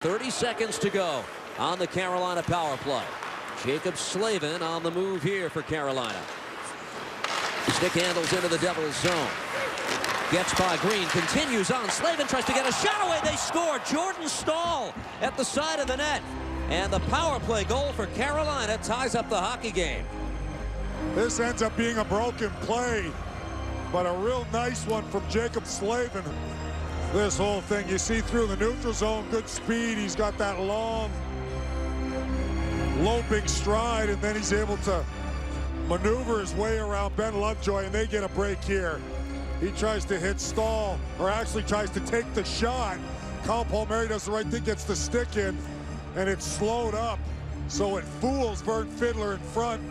30 seconds to go on the Carolina power play. Jaccob Slavin on the move here for Carolina. Stick handles into the Devils zone. Gets by Green, continues on. Slavin tries to get a shot away. They score. Jordan Staal at the side of the net. And the power play goal for Carolina ties up the hockey game. This ends up being a broken play, but a real nice one from Jaccob Slavin. This whole thing, you see through the neutral zone, good speed. He's got that long, loping stride, and then he's able to maneuver his way around Ben Lovejoy, and they get a break here. He tries to hit Staal, or actually tries to take the shot. Kyle Palmieri does the right thing, gets the stick in, and it's slowed up, so it fools Vern Fiddler in front.